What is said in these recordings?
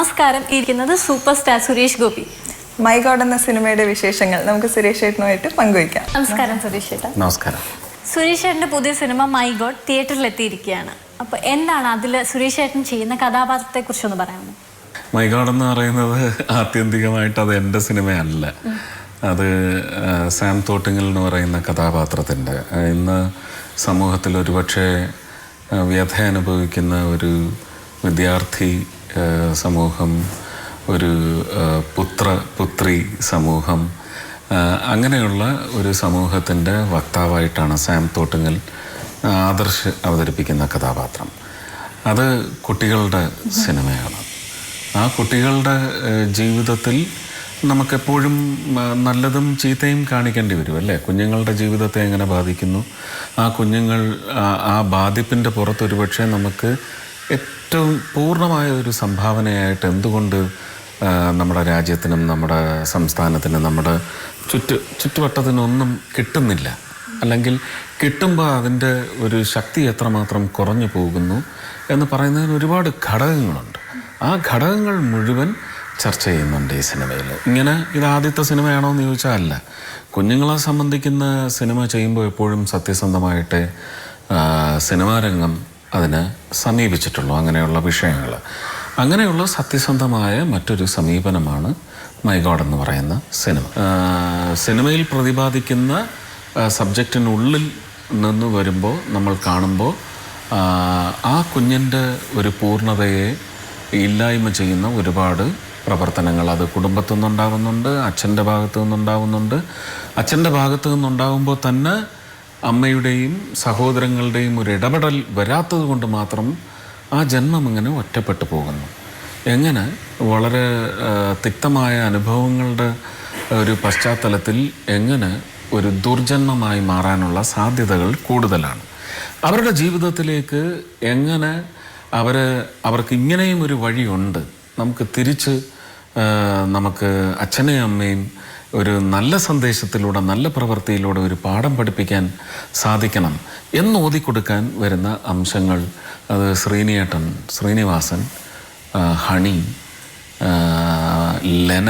നമസ്കാരം. ഇരിക്കുന്നത് super star Suresh Gopi. My God എന്ന സിനിമയുടെ വിശേഷങ്ങൾ നമുക്ക് സുരേഷ് ചേട്ടനുമായിട്ട് പങ്കുവയ്ക്കാം. നമസ്കാരം സുരേഷ് ചേട്ടൻ. നമസ്കാരം. സുരേഷ് ചേട്ടൻ്റെ പുതിയ സിനിമ മൈ ഗോഡ് തിയേറ്ററിൽ എത്തിയിരിക്കുകയാണ്. അപ്പോൾ എന്താണ് അതിൽ സുരേഷ് ചേട്ടൻ ചെയ്യുന്ന കഥാപാത്രത്തെ കുറിച്ചൊന്ന് പറയാമോ? മൈ ഗോഡ് എന്ന് പറയുന്നത് ആത്യന്തികമായിട്ട് അത് എൻ്റെ സിനിമയല്ല. അത് സാം തോട്ടിങ്ങൽ എന്ന് പറയുന്ന കഥാപാത്രത്തിൻ്റെ ഇന്ന് സമൂഹത്തിൽ ഒരുപക്ഷെ വ്യഥ അനുഭവിക്കുന്ന ഒരു വിദ്യാർത്ഥി സമൂഹം, ഒരു പുത്രി സമൂഹം, അങ്ങനെയുള്ള ഒരു സമൂഹത്തിൻ്റെ വക്താവായിട്ടാണ് സാം തോട്ടിങ്ങൽ ആദർശ് അവതരിപ്പിക്കുന്ന കഥാപാത്രം. അത് കുട്ടികളുടെ സിനിമയാണ്. ആ കുട്ടികളുടെ ജീവിതത്തിൽ നമുക്കെപ്പോഴും നല്ലതും ചീത്തയും കാണിക്കേണ്ടി വരും അല്ലേ? കുഞ്ഞുങ്ങളുടെ ജീവിതത്തെ എങ്ങനെ ബാധിക്കുന്നു, ആ കുഞ്ഞുങ്ങൾ ആ ബാധിപ്പിൻ്റെ പുറത്തൊരു പക്ഷേ നമുക്ക് ഏറ്റവും പൂർണ്ണമായ ഒരു സംഭാവനയായിട്ട് എന്തുകൊണ്ട് നമ്മുടെ രാജ്യത്തിനും നമ്മുടെ സംസ്ഥാനത്തിനും നമ്മുടെ ചുറ്റുവട്ടത്തിനൊന്നും കിട്ടുന്നില്ല, അല്ലെങ്കിൽ കിട്ടുമ്പോൾ അതിൻ്റെ ഒരു ശക്തി എത്രമാത്രം കുറഞ്ഞു പോകുന്നു എന്ന് പറയുന്നതിന് ഒരുപാട് ഘടകങ്ങളുണ്ട്. ആ ഘടകങ്ങൾ മുഴുവൻ ചർച്ച ചെയ്യുന്നുണ്ട് ഈ സിനിമയിൽ. ഇങ്ങനെ ഇത് ആദ്യത്തെ സിനിമയാണോ എന്ന് ചോദിച്ചാൽ അല്ല. കുഞ്ഞുങ്ങളെ സംബന്ധിക്കുന്ന സിനിമ ചെയ്യുമ്പോൾ എപ്പോഴും സത്യസന്ധമായിട്ട് സിനിമാ രംഗം അതിനെ സമീപിച്ചിട്ടുള്ളൂ. അങ്ങനെയുള്ള വിഷയങ്ങൾ, അങ്ങനെയുള്ള സത്യസന്ധമായ മറ്റൊരു സമീപനമാണ് മൈ ഗോഡ് എന്ന് പറയുന്ന സിനിമ. സിനിമയിൽ പ്രതിപാദിക്കുന്ന സബ്ജക്റ്റിനുള്ളിൽ നിന്ന് വരുമ്പോൾ നമ്മൾ കാണുമ്പോൾ ആ കുഞ്ഞിൻ്റെ ഒരു പൂർണ്ണതയെ ഇല്ലായ്മ ചെയ്യുന്ന ഒരുപാട് പ്രവർത്തനങ്ങൾ അത് കുടുംബത്തു നിന്നുണ്ടാകുന്നുണ്ട്, അച്ഛൻ്റെ ഭാഗത്തു നിന്നുണ്ടാകുന്നുണ്ട്. അച്ഛൻ്റെ ഭാഗത്തു നിന്നുണ്ടാകുമ്പോൾ തന്നെ അമ്മയുടെയും സഹോദരങ്ങളുടെയും ഒരു ഇടപെടൽ വരാത്തത് കൊണ്ട് മാത്രം ആ ജന്മം ഇങ്ങനെ ഒറ്റപ്പെട്ടു പോകുന്നു. എങ്ങനെ വളരെ തിക്തമായ അനുഭവങ്ങളുടെ ഒരു പശ്ചാത്തലത്തിൽ എങ്ങനെ ഒരു ദുർജന്മമായി മാറാനുള്ള സാധ്യതകൾ കൂടുതലാണ്. അവരുടെ ജീവിതത്തിലേക്ക് എങ്ങനെ അവർക്ക് ഇങ്ങനെയും ഒരു വഴിയുണ്ട്, നമുക്ക് തിരിച്ച് നമുക്ക് അച്ഛനെയും അമ്മയും ഒരു നല്ല സന്ദേശത്തിലൂടെ, നല്ല പ്രവൃത്തിയിലൂടെ ഒരു പാഠം പഠിപ്പിക്കാൻ സാധിക്കണം എന്ന് ഓതിക്കൊടുക്കാൻ വരുന്ന അംശങ്ങൾ, അത് ശ്രീനിവാസൻ, ഹണി, ലെന,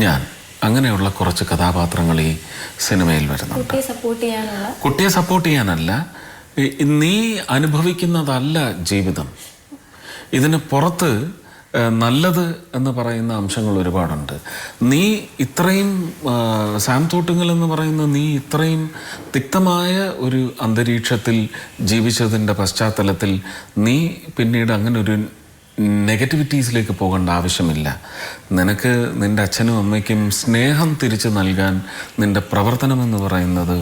ഞാൻ, അങ്ങനെയുള്ള കുറച്ച് കഥാപാത്രങ്ങൾ ഈ സിനിമയിൽ വരുന്നുണ്ട്. കുട്ടിയെ സപ്പോർട്ട് ചെയ്യാനല്ല, നീ അനുഭവിക്കുന്നതല്ല ജീവിതം, ഇതിന് പുറത്ത് നല്ലത് എന്ന് പറയുന്ന അംശങ്ങൾ ഒരുപാടുണ്ട്. നീ ഇത്രയും സാം തോട്ടുങ്ങൽ എന്ന് പറയുന്ന നീ ഇത്രയും തിക്തമായ ഒരു അന്തരീക്ഷത്തിൽ ജീവിച്ചതിൻ്റെ പശ്ചാത്തലത്തിൽ നീ പിന്നീട് അങ്ങനെ ഒരു നെഗറ്റിവിറ്റീസിലേക്ക് പോകേണ്ട ആവശ്യമില്ല. നിനക്ക് നിൻ്റെ അച്ഛനും അമ്മയ്ക്കും സ്നേഹം തിരിച്ചു നൽകാൻ നിൻ്റെ പ്രവർത്തനമെന്ന് പറയുന്നത്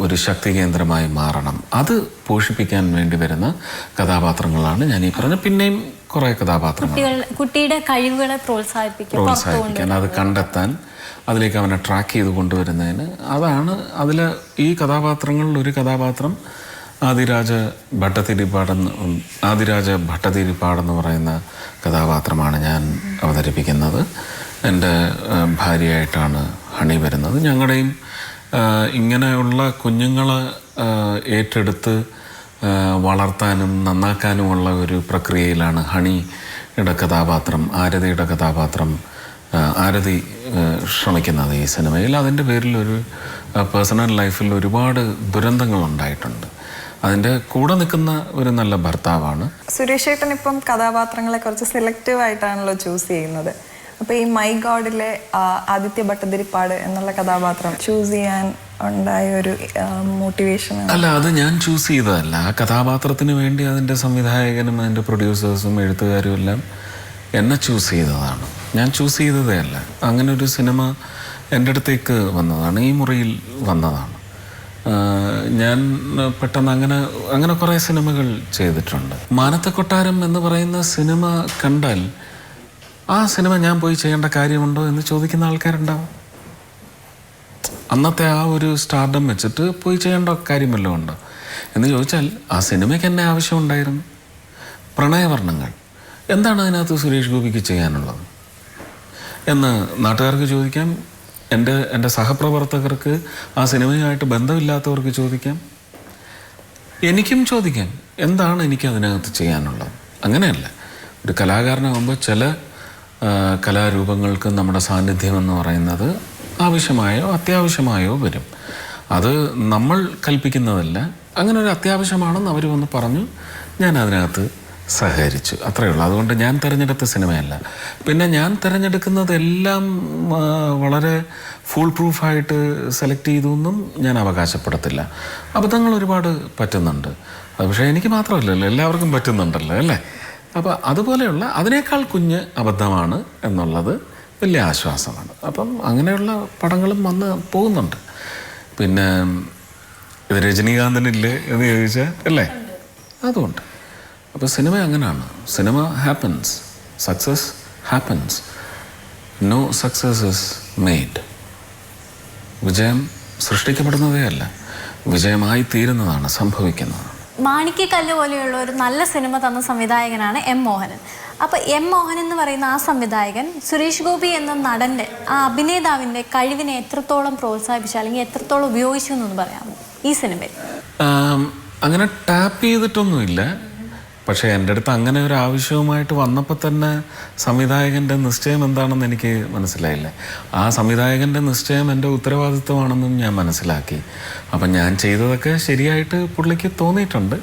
ഒരു ശക്തി കേന്ദ്രമായി മാറണം. അത് പോഷിപ്പിക്കാൻ വേണ്ടി വരുന്ന കഥാപാത്രങ്ങളാണ് ഞാൻ ഈ പറഞ്ഞ. പിന്നെയും കുറേ കഥാപാത്രങ്ങൾ കുട്ടിയുടെ കഴിവുകളെ പ്രോത്സാഹിപ്പിക്കാൻ, അത് കണ്ടെത്താൻ, അതിലേക്ക് അവനെ ട്രാക്ക് ചെയ്ത് കൊണ്ടുവരുന്നതിന്, അതാണ് അതിൽ ഈ കഥാപാത്രങ്ങളിൽ ഒരു കഥാപാത്രം ആദിരാജ ഭട്ടതിരിപ്പാടെന്ന് പറയുന്ന കഥാപാത്രമാണ് ഞാൻ അവതരിപ്പിക്കുന്നത്. എൻ്റെ ഭാര്യയായിട്ടാണ് ഹണി വരുന്നത്. ഞങ്ങളുടെയും ഇങ്ങനെയുള്ള കുഞ്ഞുങ്ങളെ ഏറ്റെടുത്ത് വളർത്താനും നന്നാക്കാനുമുള്ള ഒരു പ്രക്രിയയിലാണ് ഹണിയുടെ കഥാപാത്രം, ആരതിയുടെ കഥാപാത്രം, ആരതി ശ്രമിക്കുന്നത് ഈ സിനിമയിൽ. അതിൻ്റെ പേരിൽ ഒരു പേഴ്സണൽ ലൈഫിൽ ഒരുപാട് ദുരന്തങ്ങളുണ്ടായിട്ടുണ്ട്. അതിൻ്റെ കൂടെ നിൽക്കുന്ന ഒരു നല്ല ഭർത്താവാണ്. സുരേഷ് ചേട്ടൻ ഇപ്പം കഥാപാത്രങ്ങളെ കുറച്ച് സെലക്റ്റീവ് ആയിട്ടാണല്ലോ ചൂസ് ചെയ്യുന്നത്. അപ്പോൾ ഈ മൈ ഗോഡിലെ ആദിത്യ ഭട്ടതിരിപ്പാട് എന്നുള്ള കഥാപാത്രം ചൂസ് ചെയ്യാൻ ഉണ്ടായ ഒരു മോട്ടിവേഷൻ? അല്ല, അത് ഞാൻ ചൂസ് ചെയ്തതല്ല. ആ കഥാപാത്രത്തിന് വേണ്ടി അതിൻ്റെ സംവിധായകനും അതിൻ്റെ പ്രൊഡ്യൂസേഴ്സും എഴുത്തുകാരും എല്ലാം എന്നെ ചൂസ് ചെയ്തതാണ്. ഞാൻ ചൂസ് ചെയ്തതേ അല്ല. അങ്ങനെ ഒരു സിനിമ എൻ്റെ അടുത്തേക്ക് വന്നതാണ്, ഈ മുറിയിൽ വന്നതാണ്. ഞാൻ പെട്ടെന്ന് അങ്ങനെ കുറേ സിനിമകൾ ചെയ്തിട്ടുണ്ട്. മാനത്തെ കൊട്ടാരം എന്ന് പറയുന്ന സിനിമ കണ്ടാൽ ആ സിനിമ ഞാൻ പോയി ചെയ്യേണ്ട കാര്യമുണ്ടോ എന്ന് ചോദിക്കുന്ന ആൾക്കാരുണ്ടാവും. അന്നത്തെ ആ ഒരു സ്റ്റാർഡം വെച്ചിട്ട് പോയി ചെയ്യേണ്ട കാര്യമല്ലോ ഉണ്ടോ എന്ന് ചോദിച്ചാൽ ആ സിനിമയ്ക്ക് എന്നെ ആവശ്യമുണ്ടായിരുന്നു. പ്രണയവർണ്ണങ്ങൾ എന്താണ് അതിനകത്ത് സുരേഷ് ഗോപിക്ക് ചെയ്യാനുള്ളത് എന്ന് നാട്ടുകാർക്ക് ചോദിക്കാം, എൻ്റെ സഹപ്രവർത്തകർക്ക്, ആ സിനിമയുമായിട്ട് ബന്ധമില്ലാത്തവർക്ക് ചോദിക്കാം, എനിക്കും ചോദിക്കാം എന്താണ് എനിക്ക് അതിനകത്ത് ചെയ്യാനുള്ളത്. അങ്ങനെയല്ല, ഒരു കലാകാരനാകുമ്പോൾ ചില കലാരൂപങ്ങൾക്ക് നമ്മുടെ സാന്നിധ്യം എന്ന് പറയുന്നത് ആവശ്യമായോ അത്യാവശ്യമായോ വരും. അത് നമ്മൾ കൽപ്പിക്കുന്നതല്ല. അങ്ങനെ ഒരു അത്യാവശ്യമാണെന്ന് അവർ വന്ന് പറഞ്ഞു, ഞാൻ അതിനകത്ത് സഹകരിച്ചു, അത്രയേ ഉള്ളൂ. അതുകൊണ്ട് ഞാൻ തിരഞ്ഞെടുത്ത സിനിമയല്ല. പിന്നെ ഞാൻ തിരഞ്ഞെടുക്കുന്നതെല്ലാം വളരെ ഫുൾ പ്രൂഫായിട്ട് സെലക്ട് ചെയ്തൊന്നും ഞാൻ അവകാശപ്പെടത്തില്ല. അബദ്ധങ്ങൾ ഒരുപാട് പറ്റുന്നുണ്ട്. അത് പക്ഷേ എനിക്ക് മാത്രമല്ലല്ലോ, എല്ലാവർക്കും പറ്റുന്നുണ്ടല്ലോ അല്ലേ. അപ്പോൾ അതുപോലെയുള്ള അതിനേക്കാൾ കുഞ്ഞ് അബദ്ധമാണ് എന്നുള്ളത് വലിയ ആശ്വാസമാണ്. അപ്പം അങ്ങനെയുള്ള പടങ്ങളും വന്ന് പോകുന്നുണ്ട്. പിന്നെ ഇത് രജനീകാന്തനില്ലേ എന്ന് ചോദിച്ചാൽ അല്ലേ, അതുകൊണ്ട്. അപ്പോൾ സിനിമ അങ്ങനെയാണ്. സിനിമ happens, success happens, no success is made. വിജയം സൃഷ്ടിക്കപ്പെടുന്നതേ അല്ല, വിജയമായി തീരുന്നതാണ്, സംഭവിക്കുന്നത്. മാണിക്യക്കല്ല് പോലെയുള്ള ഒരു നല്ല സിനിമ തന്ന സംവിധായകനാണ് എം മോഹനൻ. അപ്പോൾ എം മോഹൻ എന്ന് പറയുന്ന ആ സംവിധായകൻ സുരേഷ് ഗോപി എന്ന നടൻ്റെ ആ അഭിനേതാവിൻ്റെ കഴിവിനെ എത്രത്തോളം പ്രോത്സാഹിപ്പിച്ചു അല്ലെങ്കിൽ എത്രത്തോളം ഉപയോഗിച്ചു എന്നൊന്ന് പറയാമോ ഈ സിനിമയിൽ? അങ്ങനെ ടാപ്പ് ചെയ്തിട്ടൊന്നുമില്ല. പക്ഷേ എൻ്റെ അടുത്ത് അങ്ങനെ ഒരു ആവശ്യവുമായിട്ട് വന്നപ്പോൾ തന്നെ സംവിധായകൻ്റെ നിശ്ചയം എന്താണെന്ന് എനിക്ക് മനസ്സിലായില്ല. ആ സംവിധായകൻ്റെ നിശ്ചയം എൻ്റെ ഉത്തരവാദിത്വമാണെന്നും ഞാൻ മനസ്സിലാക്കി. അപ്പം ഞാൻ ചെയ്തതൊക്കെ ശരിയായിട്ട് പുള്ളിക്ക് തോന്നിയിട്ടുണ്ട്.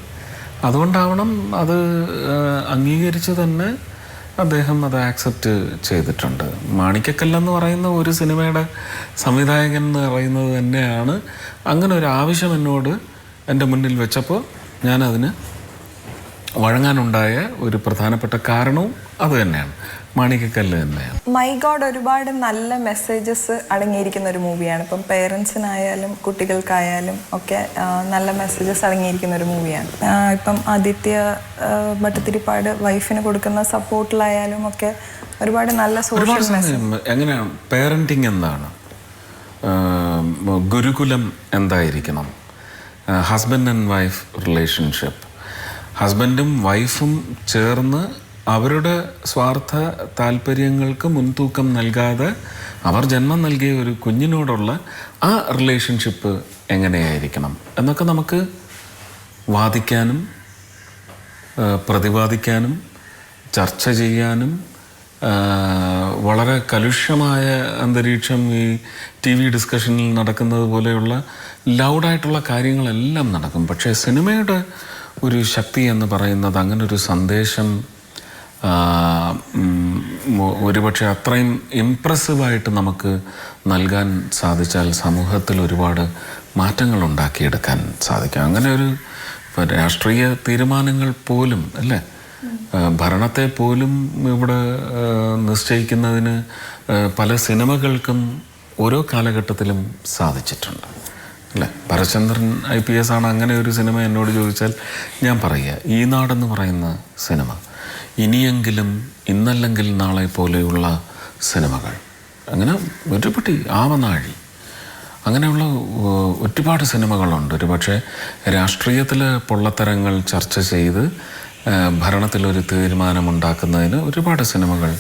അതുകൊണ്ടാവണം അത് അംഗീകരിച്ച് തന്നെ അദ്ദേഹം അത് ആക്സെപ്റ്റ് ചെയ്തിട്ടുണ്ട്. മാണിക്യക്കല്ലെന്ന് പറയുന്ന ഒരു സിനിമയുടെ സംവിധായകൻ എന്ന് പറയുന്നത് തന്നെയാണ്. അങ്ങനെ ഒരു ആവശ്യം എന്നോട് എൻ്റെ മുന്നിൽ വെച്ചപ്പോൾ ഞാനതിന് വഴങ്ങാനുണ്ടായ ഒരു പ്രധാനപ്പെട്ട കാരണവും അത് തന്നെയാണ്, മാണിക്യക്കല്ല് തന്നെയാണ്. മൈ ഗോഡ് ഒരുപാട് നല്ല മെസ്സേജസ് അടങ്ങിയിരിക്കുന്ന ഒരു മൂവിയാണ്. ഇപ്പം പേരൻസിനായാലും കുട്ടികൾക്കായാലും ഒക്കെ നല്ല മെസ്സേജസ് അടങ്ങിയിരിക്കുന്ന ഒരു മൂവിയാണ്. ഇപ്പം ആദിത്യ ഭട്ടതിരിപ്പാട് വൈഫിന് കൊടുക്കുന്ന സപ്പോർട്ടിലായാലും ഒക്കെ ഒരുപാട് നല്ല സോഷ്യൽ മെസ്സേജ്. എങ്ങനെയാണ് പേരൻറ്റിങ് എന്താണ്, ഗുരുകുലം എന്തായിരിക്കണം, ഹസ്ബൻഡ് ആൻഡ് വൈഫ് റിലേഷൻഷിപ്പ്, ഹസ്ബൻഡും വൈഫും ചേർന്ന് അവരുടെ സ്വാർത്ഥ താല്പര്യങ്ങൾക്ക് മുൻതൂക്കം നൽകാതെ അവർ ജന്മം നൽകിയ ഒരു കുഞ്ഞിനോടുള്ള ആ റിലേഷൻഷിപ്പ് എങ്ങനെയായിരിക്കണം എന്നൊക്കെ നമുക്ക് വാദിക്കാനും പ്രതിപാദിക്കാനും ചർച്ച ചെയ്യാനും വളരെ കലുഷ്യമായ അന്തരീക്ഷം ഈ TV ഡിസ്കഷനിൽ നടക്കുന്നത് പോലെയുള്ള ലൗഡായിട്ടുള്ള കാര്യങ്ങളെല്ലാം നടക്കും. പക്ഷേ സിനിമയുടെ ഒരു ശക്തി എന്ന് പറയുന്നത് അങ്ങനൊരു സന്ദേശം ഒരുപക്ഷെ അത്രയും ഇംപ്രസീവായിട്ട് നമുക്ക് നൽകാൻ സാധിച്ചാൽ സമൂഹത്തിൽ ഒരുപാട് മാറ്റങ്ങൾ ഉണ്ടാക്കിയെടുക്കാൻ സാധിക്കും. അങ്ങനെ ഒരു രാഷ്ട്രീയ തീരുമാനങ്ങൾ പോലും അല്ലേ, ഭരണത്തെ പോലും ഇവിടെ നിശ്ചയിക്കുന്നതിന് പല സിനിമകൾക്കും ഓരോ കാലഘട്ടത്തിലും സാധിച്ചിട്ടുണ്ട് അല്ലേ. ഭരചന്ദ്രൻ IPS ആണ് അങ്ങനെ ഒരു സിനിമ എന്നോട് ചോദിച്ചാൽ ഞാൻ പറയുക ഈ നാടെന്ന് പറയുന്ന സിനിമ, ഇനിയെങ്കിലും ഇന്നല്ലെങ്കിൽ നാളെ പോലെയുള്ള സിനിമകൾ, അങ്ങനെ ഒരുപടി ആവനാഴി, അങ്ങനെയുള്ള ഒരുപാട് സിനിമകളുണ്ട്. ഒരു പക്ഷേ രാഷ്ട്രീയത്തിലെ പൊള്ളത്തരങ്ങൾ ചർച്ച ചെയ്ത് ഭരണത്തിലൊരു തീരുമാനമുണ്ടാക്കുന്നതിന് ഒരുപാട് സിനിമകൾ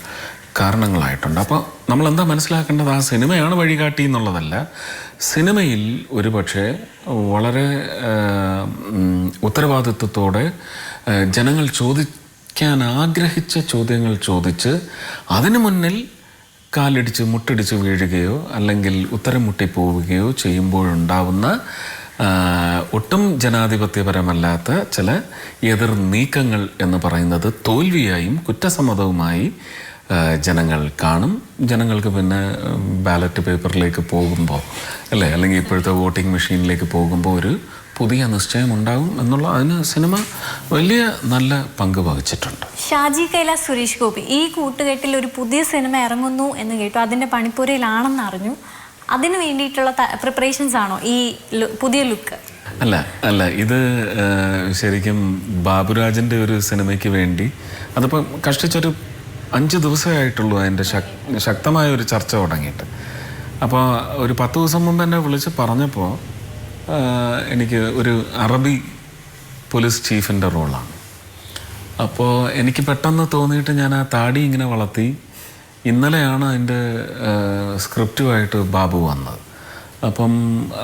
കാരണങ്ങളായിട്ടുണ്ട്. അപ്പോൾ നമ്മളെന്താ മനസ്സിലാക്കേണ്ടത്, ആ സിനിമയാണ് വഴികാട്ടി എന്നുള്ളതല്ല. സിനിമയിൽ ഒരു പക്ഷേ വളരെ ഉത്തരവാദിത്വത്തോടെ ജനങ്ങൾ ചോദിക്കാൻ ആഗ്രഹിച്ച ചോദ്യങ്ങൾ ചോദിച്ച് അതിനു മുന്നിൽ കാലിടിച്ച് മുട്ടിടിച്ച് വീഴുകയോ അല്ലെങ്കിൽ ഉത്തരം മുട്ടിപ്പോവുകയോ ചെയ്യുമ്പോഴുണ്ടാവുന്ന ഒട്ടും ജനാധിപത്യപരമല്ലാത്ത ചില എതിർ നീക്കങ്ങൾ എന്ന് പറയുന്നത് തോൽവിയായും കുറ്റസമ്മതവുമായി ജനങ്ങൾ കാണും. ജനങ്ങൾക്ക് പിന്നെ ബാലറ്റ് പേപ്പറിലേക്ക് പോകുമ്പോൾ അല്ലേ, അല്ലെങ്കിൽ ഇപ്പോഴത്തെ വോട്ടിംഗ് മെഷീനിലേക്ക് പോകുമ്പോൾ ഒരു പുതിയ നിശ്ചയം ഉണ്ടാകും എന്നുള്ള അതിന് സിനിമ വലിയ നല്ല പങ്ക് വഹിച്ചിട്ടുണ്ട്. ഷാജി കൈലാസ്, സുരേഷ് ഗോപി ഈ കൂട്ടുകെട്ടിൽ ഒരു പുതിയ സിനിമ ഇറങ്ങുന്നു എന്ന് കേട്ടു, അതിൻ്റെ പണിപ്പുരയിലാണെന്ന് അറിഞ്ഞു. അതിന് വേണ്ടിയിട്ടുള്ള പ്രിപ്പറേഷൻസ് ആണോ ഈ പുതിയ ലുക്ക്? അല്ല ഇത് ശരിക്കും ബാബുരാജിൻ്റെ ഒരു സിനിമയ്ക്ക് വേണ്ടി അതിപ്പം കഷ്ടിച്ചൊരു 5 ദിവസമേ ആയിട്ടുള്ളൂ അതിൻ്റെ ശക്തമായ ഒരു ചർച്ച തുടങ്ങിയിട്ട്. അപ്പോൾ ഒരു 10 ദിവസം മുമ്പ് എന്നെ വിളിച്ച് പറഞ്ഞപ്പോൾ എനിക്ക് ഒരു അറബി പോലീസ് ചീഫിൻ്റെ റോളാണ്. അപ്പോൾ എനിക്ക് പെട്ടെന്ന് തോന്നിയിട്ട് ഞാൻ ആ താടി ഇങ്ങനെ വളർത്തി. ഇന്നലെയാണ് അതിൻ്റെ സ്ക്രിപ്റ്റുമായിട്ട് ബാബു വന്നത്. അപ്പം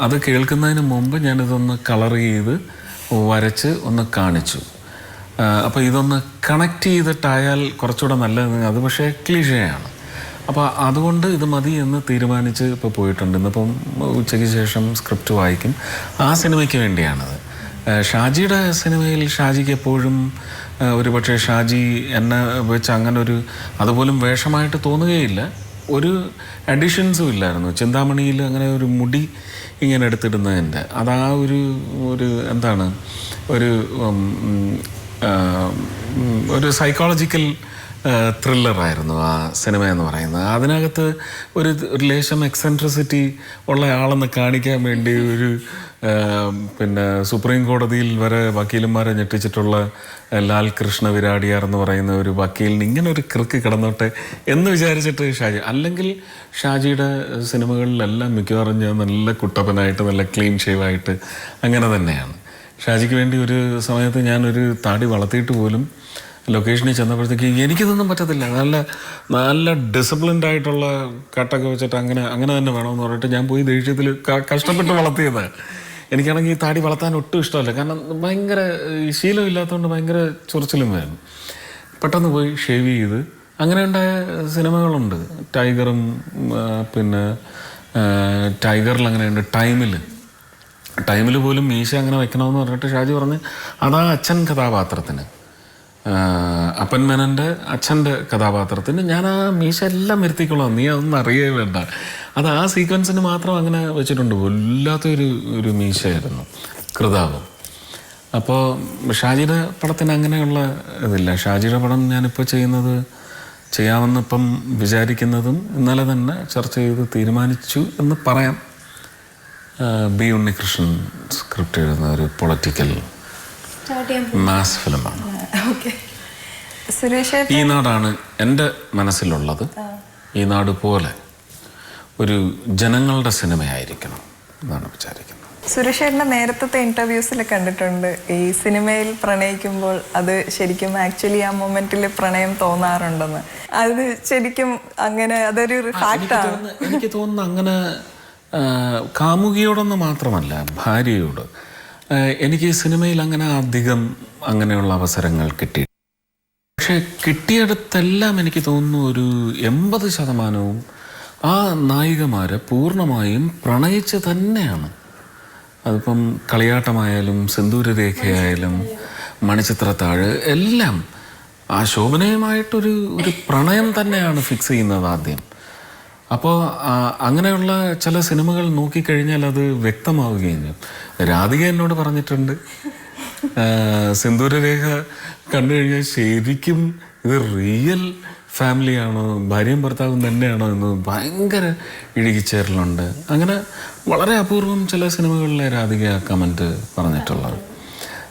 അത് കേൾക്കുന്നതിന് മുമ്പ് ഞാനിതൊന്ന് കളർ ചെയ്ത് വരച്ച് ഒന്ന് കാണിച്ചു. അപ്പോൾ ഇതൊന്ന് കണക്ട് ചെയ്തിട്ടായാൽ കുറച്ചുകൂടെ നല്ലത്. അത് പക്ഷേ ക്ലീഷയാണ്. അപ്പോൾ അതുകൊണ്ട് ഇത് മതി എന്ന് തീരുമാനിച്ച് ഇപ്പോൾ പോയിട്ടുണ്ട്. ഇന്നിപ്പം ഉച്ചയ്ക്ക് ശേഷം സ്ക്രിപ്റ്റ് വായിക്കും. ആ സിനിമയ്ക്ക് വേണ്ടിയാണത്. ഷാജിയുടെ സിനിമയിൽ ഷാജിക്ക് എപ്പോഴും ഒരുപക്ഷെ ഷാജി എന്നെ വെച്ച് അങ്ങനെ ഒരു അതുപോലും വേഷമായിട്ട് തോന്നുകയില്ല. ഒരു അഡീഷൻസും ഇല്ലായിരുന്നു. ചിന്താമണിയിൽ അങ്ങനെ ഒരു മുടി ഇങ്ങനെ എടുത്തിടുന്നതിൻ്റെ അതാ ഒരു എന്താണ് ഒരു സൈക്കോളജിക്കൽ ത്രില്ലറായിരുന്നു ആ സിനിമ എന്ന് പറയുന്നത്. അതിനകത്ത് ഒരു ലേശം എക്സെൻട്രിസിറ്റി ഉള്ള ആളെന്ന് കാണിക്കാൻ വേണ്ടി ഒരു പിന്നെ സുപ്രീം കോടതിയിൽ വരെ വക്കീലന്മാരെ ഞെട്ടിച്ചിട്ടുള്ള ലാൽ കൃഷ്ണ വിരാടിയാർ എന്ന് പറയുന്ന ഒരു വക്കീലിന് ഇങ്ങനെ ഒരു ക്രിക്ക് കിടന്നോട്ടെ എന്ന് വിചാരിച്ചിട്ട് ഷാജി. അല്ലെങ്കിൽ ഷാജിയുടെ സിനിമകളിലെല്ലാം മിക്കവാറും ഞാൻ നല്ല കുട്ടപ്പനായിട്ട് നല്ല ക്ലീൻ ഷേവായിട്ട് അങ്ങനെ തന്നെയാണ്. ഷാജിക്ക് വേണ്ടി ഒരു സമയത്ത് ഞാനൊരു താടി വളർത്തിയിട്ട് പോലും ലൊക്കേഷനിൽ ചെന്നപ്പോഴത്തേക്ക് എനിക്കിതൊന്നും പറ്റത്തില്ല, നല്ല ഡിസിപ്ലിൻഡ് ആയിട്ടുള്ള കട്ടൊക്കെ വെച്ചിട്ട് അങ്ങനെ തന്നെ വേണമെന്ന് പറഞ്ഞിട്ട് ഞാൻ പോയി ദേഷ്യത്തിൽ കഷ്ടപ്പെട്ട് വളർത്തിയത്. എനിക്കാണെങ്കിൽ ഈ താടി വളർത്താൻ ഒട്ടും ഇഷ്ടമല്ല. കാരണം ഭയങ്കര ശീലമില്ലാത്തതുകൊണ്ട് ഭയങ്കര ചൊറിച്ചിലും വരും. പെട്ടെന്ന് പോയി ഷേവ് ചെയ്ത് അങ്ങനെ ഉണ്ടായ സിനിമകളുണ്ട്. ടൈഗറും പിന്നെ ടൈഗറിൽ അങ്ങനെയുണ്ട്. ടൈമിൽ പോലും മീശ അങ്ങനെ വെക്കണമെന്ന് പറഞ്ഞിട്ട് ഷാജി പറഞ്ഞ് അതാ അച്ഛൻ കഥാപാത്രത്തിന്, അപ്പൻ മേനൻ്റെ അച്ഛൻ്റെ കഥാപാത്രത്തിന് ഞാൻ ആ മീശ എല്ലാം വരുത്തിക്കൊള്ളാം, നീ അതൊന്നും അറിയേ വേണ്ട. അത് ആ സീക്വൻസിന് മാത്രം അങ്ങനെ വെച്ചിട്ടുണ്ട്. വല്ലാത്തൊരു മീശയായിരുന്നു കൃതാവ്. അപ്പോൾ ഷാജിയുടെ പടത്തിന് അങ്ങനെയുള്ള ഇതില്ല. ഷാജിയുടെ പടം ഞാനിപ്പോൾ ചെയ്യാമെന്ന് ഇപ്പം വിചാരിക്കുന്നതും ഇന്നലെ തന്നെ ചർച്ച ചെയ്ത് തീരുമാനിച്ചു എന്ന് പറയാം. ബി ഉണ്ണികൃഷ്ണൻ സ്ക്രിപ്റ്റ് എഴുതുന്ന ഒരു പൊളിറ്റിക്കൽ മാസ് ഫിലിമാണ്. ഈ നാടാണ് എൻ്റെ മനസ്സിലുള്ളത്. ഈ നാട് പോലെ ഒരു ജനങ്ങളുടെ സിനിമയായിരിക്കണം എന്നാണ് വിചാരിക്കുന്നത്. സുരേഷേട്ടൻ്റെ നേരത്തെ ഇന്റർവ്യൂസിൽ കണ്ടിട്ടുണ്ട് ഈ സിനിമയിൽ പ്രണയിക്കുമ്പോൾ അത് ശരിക്കും ആക്ച്വലി ആ മൊമെന്റിൽ പ്രണയം തോന്നാറുണ്ടെന്ന്. അത് ശരിക്കും അങ്ങനെ അതൊരു ഫാക്റ്റാണ്. എനിക്ക് തോന്നുന്നു അങ്ങനെ കാമുകിയോടൊന്നും മാത്രമല്ല, ഭാര്യയോട്. എനിക്ക് സിനിമയിൽ അങ്ങനെ അധികം അങ്ങനെയുള്ള അവസരങ്ങൾ കിട്ടി. പക്ഷെ കിട്ടിയിടത്തെല്ലാം എനിക്ക് തോന്നുന്നു ഒരു 80% ആ നായികമാരെ പൂർണ്ണമായും പ്രണയിച്ച് തന്നെയാണ്. അതിപ്പം കളിയാട്ടമായാലും സിന്ദൂരരേഖയായാലും മണിച്ചിത്രത്താഴ് എല്ലാം ആ ശോഭനയുമായിട്ടൊരു പ്രണയം തന്നെയാണ് ഫിക്സ് ചെയ്യുന്നത് ആദ്യം. അപ്പോൾ അങ്ങനെയുള്ള ചില സിനിമകൾ നോക്കിക്കഴിഞ്ഞാൽ അത് വ്യക്തമാവുകയും ചെയ്യും. രാധിക എന്നോട് പറഞ്ഞിട്ടുണ്ട്, സിന്ദൂരരേഖ കണ്ടു കഴിഞ്ഞാൽ ശരിക്കും ഇത് റിയൽ ഫാമിലിയാണോ, ഭാര്യയും ഭർത്താവും തന്നെയാണോ എന്ന് ഭയങ്കര ഇഴുകിച്ചേരലുണ്ട്. അങ്ങനെ വളരെ അപൂർവം ചില സിനിമകളിലെ രാധിക കമൻറ്റ് പറഞ്ഞിട്ടുള്ളത്.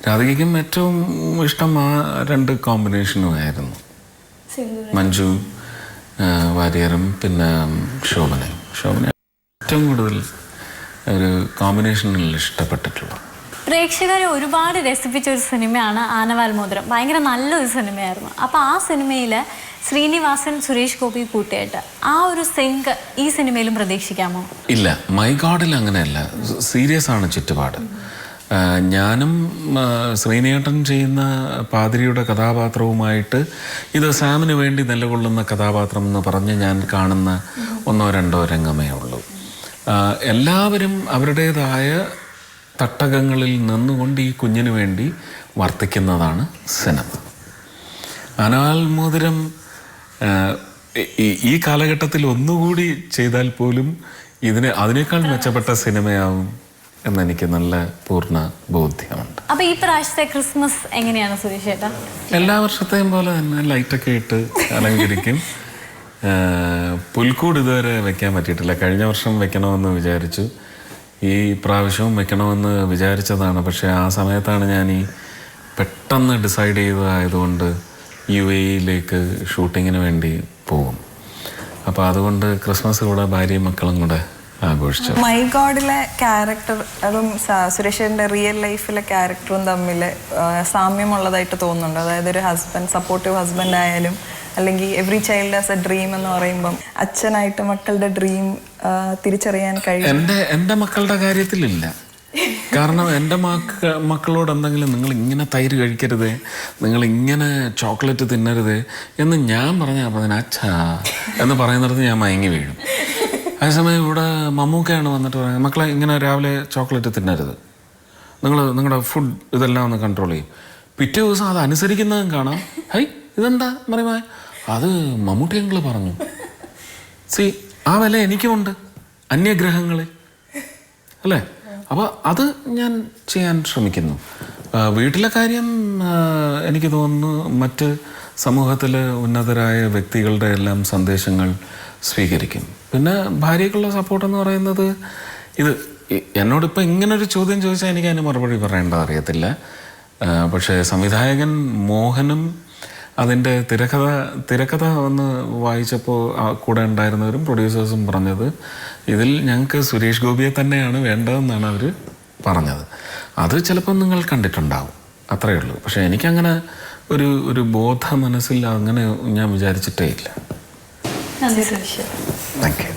രാധികയ്ക്കും ഏറ്റവും ഇഷ്ടം ആ 2 കോമ്പിനേഷനുമായിരുന്നു, മഞ്ജു വാര്യറും പിന്നെ ശോഭന ഏറ്റവും കൂടുതൽ ഒരു കോമ്പിനേഷനിൽ ഇഷ്ടപ്പെട്ടിട്ടുള്ളത്. പ്രേക്ഷകരെ ഒരുപാട് രസിപ്പിച്ച ഒരു സിനിമയാണ് ആനവാൽ മോതിരം. ഭയങ്കര നല്ലൊരു സിനിമയായിരുന്നു. അപ്പോൾ ആ സിനിമയിൽ ശ്രീനിവാസൻ സുരേഷ് ഗോപി കൂട്ടിയിട്ട് ആ ഒരു സിങ്ക് ഈ സിനിമയിലും പ്രതീക്ഷിക്കാമോ? ഇല്ല, മൈ ഗോഡിൽ അങ്ങനെയല്ല. സീരിയസ് ആണ് ചുറ്റുപാട്. ഞാനും ശ്രീനേട്ടൻ ചെയ്യുന്ന പാതിരിയുടെ കഥാപാത്രവുമായിട്ട് ഇത് സാമിന് വേണ്ടി നിലകൊള്ളുന്ന കഥാപാത്രം എന്ന് പറഞ്ഞ് ഞാൻ കാണുന്ന 1-2 രംഗമേ ഉള്ളൂ. എല്ലാവരും അവരുടേതായ തട്ടകങ്ങളിൽ നിന്നുകൊണ്ട് ഈ കുഞ്ഞിന് വേണ്ടി വർത്തിക്കുന്നതാണ് സിനിമ. ആനവാൽ മോതിരം ഈ കാലഘട്ടത്തിൽ ഒന്നുകൂടി ചെയ്താൽ പോലും അതിനേക്കാൾ മെച്ചപ്പെട്ട സിനിമയാവും എന്നെനിക്ക് നല്ല പൂർണ്ണ ബോധ്യമുണ്ട്. അപ്പോൾ ഈ പ്രാവശ്യത്തെ ക്രിസ്മസ് എങ്ങനെയാണ് സുരേഷ് ചേട്ടാ? എല്ലാ വർഷത്തെയും പോലെ തന്നെ ലൈറ്റൊക്കെ ഇട്ട് അലങ്കരിക്കും. പുൽക്കൂട് ഇതുവരെ വെക്കാൻ പറ്റിയിട്ടില്ല. കഴിഞ്ഞ വർഷം വെക്കണമെന്ന് വിചാരിച്ചു, ഈ പ്രാവശ്യവും വെക്കണമെന്ന് വിചാരിച്ചതാണ്. പക്ഷേ ആ സമയത്താണ് ഞാൻ പെട്ടെന്ന് ഡിസൈഡ് ചെയ്തതായതുകൊണ്ട് UAE ഷൂട്ടിങ്ങിന് വേണ്ടി പോകും. അപ്പോൾ അതുകൊണ്ട് ക്രിസ്മസ് കൂടെ ഭാര്യയും മക്കളും കൂടെ ആഘോഷിച്ചു. മൈ ഗോഡിലെ ക്യാരക്ടർ അതും സുരേഷിന്റെ റിയൽ ലൈഫിലെ ക്യാരക്ടറും തമ്മിൽ സാമ്യമുള്ളതായിട്ട് തോന്നുന്നുണ്ട്. അതായത് ഒരു സപ്പോർട്ടീവ് ഹസ്ബൻഡ് ആയാലും അല്ലെങ്കിൽ every child has A dream എന്ന് പറയുമ്പം അച്ഛനായിട്ട് മക്കളുടെ ഡ്രീം തിരിച്ചറിയാൻ കഴിയും. എൻ്റെ മക്കളുടെ കാര്യത്തിലില്ല. കാരണം എൻ്റെ മക്കളോട് എന്തെങ്കിലും നിങ്ങൾ ഇങ്ങനെ തൈര് കഴിക്കരുത്, നിങ്ങൾ ഇങ്ങനെ ചോക്ലേറ്റ് തിന്നരുത് എന്ന് ഞാൻ പറഞ്ഞാൽ അച്ഛാ എന്ന് പറയുന്നിടത്ത് ഞാൻ മയങ്ങി വീഴും. അതേസമയം ഇവിടെ മമ്മൂക്കയാണ് വന്നിട്ട് പറയുന്നത്, മക്കളെ ഇങ്ങനെ രാവിലെ ചോക്ലേറ്റ് തിന്നരുത്, നിങ്ങളുടെ ഫുഡ് ഇതെല്ലാം ഒന്ന് കൺട്രോൾ ചെയ്യും. പിറ്റേ ദിവസം അത് അനുസരിക്കുന്നതും കാണാം. ഹൈ ഇതെന്താ എന്ന് പറയുമ്പോൾ അത് മമ്മൂട്ടി അങ്കിള് പറഞ്ഞു. ആ വില എനിക്കുമുണ്ട് അന്യഗ്രഹങ്ങളിൽ അല്ലേ. അപ്പോൾ അത് ഞാൻ ചെയ്യാൻ ശ്രമിക്കുന്നു. വീട്ടിലെ കാര്യം എനിക്ക് തോന്നുന്നു മറ്റ് സമൂഹത്തിൽ ഉന്നതരായ വ്യക്തികളുടെ എല്ലാം സന്ദേശങ്ങൾ സ്വീകരിക്കും. പിന്നെ ഭാര്യയ്ക്കുള്ള സപ്പോർട്ടെന്ന് പറയുന്നത് ഇത് എന്നോടിപ്പോൾ ഇങ്ങനൊരു ചോദ്യം ചോദിച്ചാൽ എനിക്ക് അതിന് മറുപടി പറയേണ്ടത് അറിയത്തില്ല. പക്ഷേ സംവിധായകൻ മോഹനും അതിൻ്റെ തിരക്കഥ ഒന്ന് വായിച്ചപ്പോൾ കൂടെ ഉണ്ടായിരുന്നവരും പ്രൊഡ്യൂസേഴ്സും പറഞ്ഞത് ഇതിൽ ഞങ്ങൾക്ക് സുരേഷ് ഗോപിയെ തന്നെയാണ് വേണ്ടതെന്നാണ് അവർ പറഞ്ഞത്. അത് ചിലപ്പോൾ നിങ്ങൾ കണ്ടിട്ടുണ്ടാവും, അത്രയേ ഉള്ളൂ. പക്ഷേ എനിക്കങ്ങനെ ഒരു ബോധ മനസ്സിൽ അങ്ങനെ ഞാൻ വിചാരിച്ചിട്ടേ ഇല്ല. നന്ദി സുരേഷ്. Thank you.